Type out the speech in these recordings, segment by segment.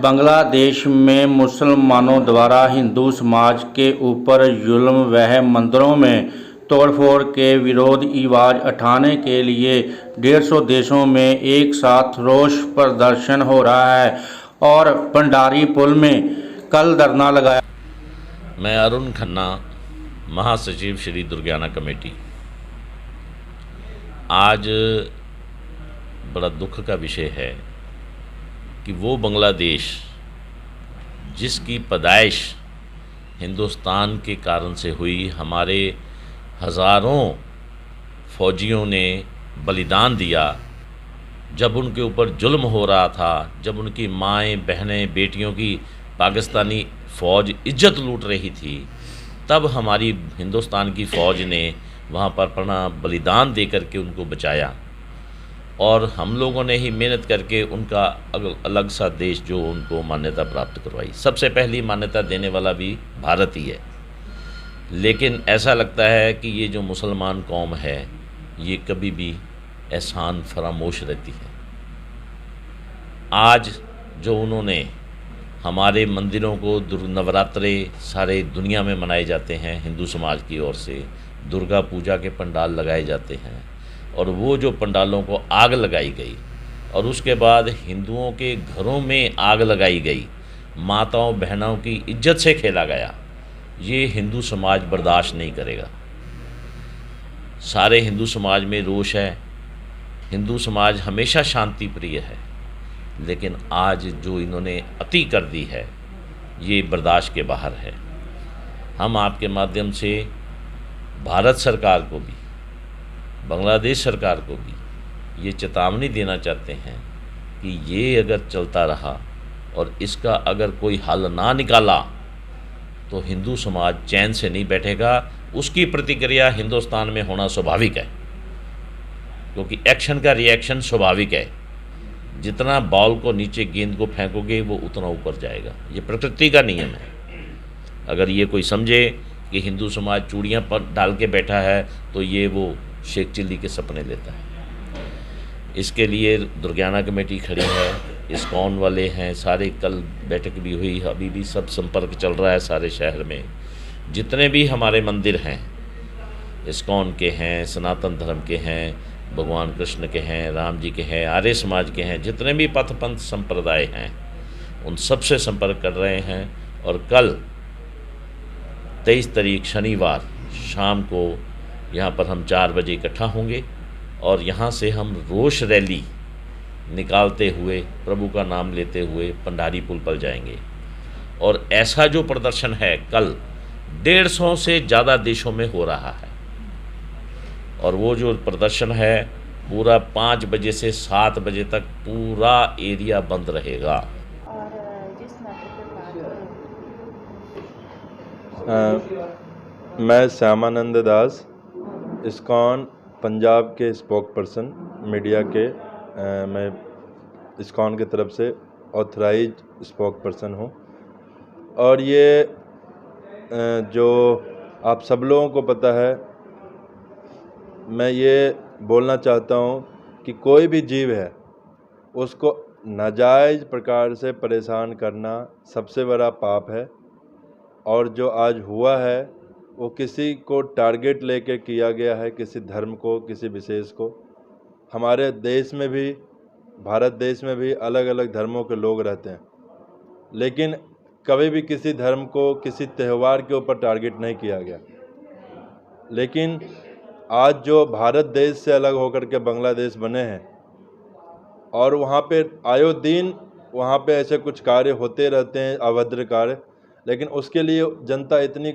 बांग्लादेश में मुसलमानों द्वारा हिंदू समाज के ऊपर जुल्म व मंदिरों में तोड़फोड़ के विरोध आवाज़ उठाने के लिए 150 देशों में एक साथ रोष प्रदर्शन हो रहा है और भंडारी पुल में कल धरना लगाया। मैं अरुण खन्ना, महासचिव श्री दुर्गाना कमेटी। आज बड़ा दुख का विषय है कि वो बांग्लादेश जिसकी पैदाइश हिंदुस्तान के कारण से हुई, हमारे हज़ारों फौजियों ने बलिदान दिया, जब उनके ऊपर जुल्म हो रहा था, जब उनकी माएँ बहनें बेटियों की पाकिस्तानी फ़ौज इज्जत लूट रही थी, तब हमारी हिंदुस्तान की फ़ौज ने वहाँ पर अपना बलिदान दे करके उनको बचाया और हम लोगों ने ही मेहनत करके उनका अलग सा देश जो उनको मान्यता प्राप्त करवाई। सबसे पहली मान्यता देने वाला भी भारत ही है। लेकिन ऐसा लगता है कि ये जो मुसलमान कौम है ये कभी भी एहसान फरामोश रहती है। आज जो उन्होंने हमारे मंदिरों को नवरात्रे सारे दुनिया में मनाए जाते हैं, हिंदू समाज की ओर से दुर्गा पूजा के पंडाल लगाए जाते हैं और वो जो पंडालों को आग लगाई गई और उसके बाद हिंदुओं के घरों में आग लगाई गई, माताओं बहनों की इज्जत से खेला गया, ये हिंदू समाज बर्दाश्त नहीं करेगा। सारे हिंदू समाज में रोष है। हिंदू समाज हमेशा शांति प्रिय है, लेकिन आज जो इन्होंने अति कर दी है ये बर्दाश्त के बाहर है। हम आपके माध्यम से भारत सरकार को भी, बांग्लादेश सरकार को भी ये चेतावनी देना चाहते हैं कि ये अगर चलता रहा और इसका अगर कोई हल ना निकाला तो हिंदू समाज चैन से नहीं बैठेगा। उसकी प्रतिक्रिया हिंदुस्तान में होना स्वाभाविक है, क्योंकि एक्शन का रिएक्शन स्वाभाविक है। जितना बॉल को नीचे गेंद को फेंकोगे वो उतना ऊपर जाएगा, ये प्रकृति का नियम है। अगर ये कोई समझे कि हिंदू समाज चूड़ियाँ पर डाल के बैठा है तो ये वो शेख चिल्ली के सपने लेता है। इसके लिए दुर्गाना कमेटी खड़ी है, इस्कॉन वाले हैं, सारे कल बैठक भी हुई, अभी भी सब संपर्क चल रहा है सारे शहर में। जितने भी हमारे मंदिर हैं, इस्कॉन के हैं, सनातन धर्म के हैं, भगवान कृष्ण के हैं, राम जी के हैं, आर्य समाज के हैं, जितने भी पथपंथ संप्रदाय हैं उन सब से संपर्क कर रहे हैं। और कल 23 तारीख शनिवार शाम को यहाँ पर हम 4 बजे इकट्ठा होंगे और यहाँ से हम रोष रैली निकालते हुए, प्रभु का नाम लेते हुए भंडारी पुल पर जाएंगे। और ऐसा जो प्रदर्शन है कल 150 से ज़्यादा देशों में हो रहा है और वो जो प्रदर्शन है पूरा 5 बजे से 7 बजे तक पूरा एरिया बंद रहेगा। मैं श्यामानंद दास, इस्कॉन पंजाब के स्पोक पर्सन मीडिया के, मैं इस्कॉन की तरफ से ऑथराइज स्पोक पर्सन हूँ। और ये जो आप सब लोगों को पता है, मैं ये बोलना चाहता हूँ कि कोई भी जीव है उसको नाजायज़ प्रकार से परेशान करना सबसे बड़ा पाप है। और जो आज हुआ है वो किसी को टारगेट लेकर किया गया है, किसी धर्म को, किसी विशेष को। हमारे देश में भी, भारत देश में भी अलग अलग धर्मों के लोग रहते हैं, लेकिन कभी भी किसी धर्म को, किसी त्यौहार के ऊपर टारगेट नहीं किया गया। लेकिन आज जो भारत देश से अलग होकर के बांग्लादेश बने हैं और वहाँ पे आयो दिन वहाँ पे ऐसे कुछ कार्य होते रहते हैं, अभद्र कार्य, लेकिन उसके लिए जनता इतनी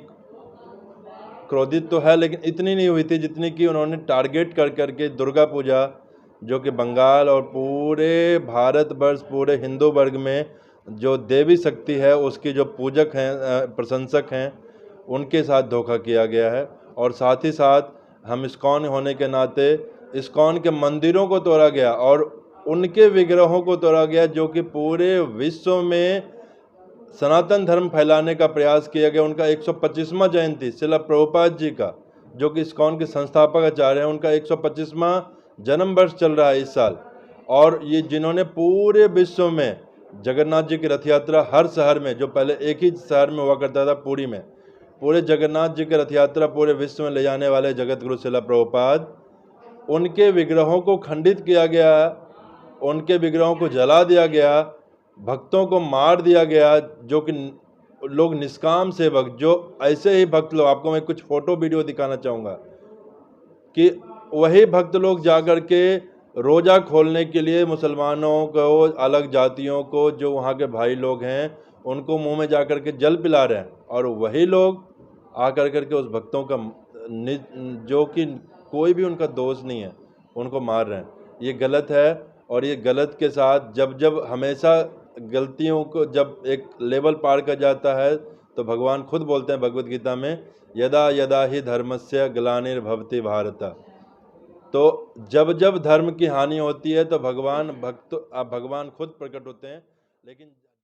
क्रोधित तो है, लेकिन इतनी नहीं हुई थी जितनी कि उन्होंने टारगेट कर करके दुर्गा पूजा, जो कि बंगाल और पूरे भारतवर्ष, पूरे हिंदू वर्ग में जो देवी शक्ति है उसकी जो पूजक हैं, प्रशंसक हैं, उनके साथ धोखा किया गया है। और साथ ही साथ हम इस्कॉन होने के नाते इस्कॉन के मंदिरों को तोड़ा गया और उनके विग्रहों को तोड़ा गया, जो कि पूरे विश्व में सनातन धर्म फैलाने का प्रयास किया गया। उनका 125वां जयंती, श्रील प्रभुपाद जी का, जो कि इस्कॉन के संस्थापक आचार्य हैं, उनका 125वां जन्म वर्ष चल रहा है इस साल। और ये जिन्होंने पूरे विश्व में जगन्नाथ जी की रथ यात्रा हर शहर में, जो पहले एक ही शहर में हुआ करता था पुरी में, पूरे जगन्नाथ जी की रथ यात्रा पूरे विश्व में ले जाने वाले जगत गुरु शिला प्रभुपाद, उनके विग्रहों को खंडित किया गया, उनके विग्रहों को जला दिया गया, भक्तों को मार दिया गया, जो कि लोग निष्काम सेवक, जो ऐसे ही भक्त लोग, आपको मैं कुछ फोटो वीडियो दिखाना चाहूँगा कि वही भक्त लोग जाकर के रोज़ा खोलने के लिए मुसलमानों को, अलग जातियों को, जो वहाँ के भाई लोग हैं, उनको मुंह में जाकर के जल पिला रहे हैं, और वही लोग आकर करके उस भक्तों का जो कि कोई भी उनका दोष नहीं है, उनको मार रहे हैं। ये गलत है, और ये गलत के साथ जब हमेशा गलतियों को जब एक लेवल पार कर जाता है, तो भगवान खुद बोलते हैं भगवत गीता में, यदा यदा ही धर्मस्य ग्लानिर्भवति भारत। तो जब धर्म की हानि होती है तो भगवान खुद प्रकट होते हैं। लेकिन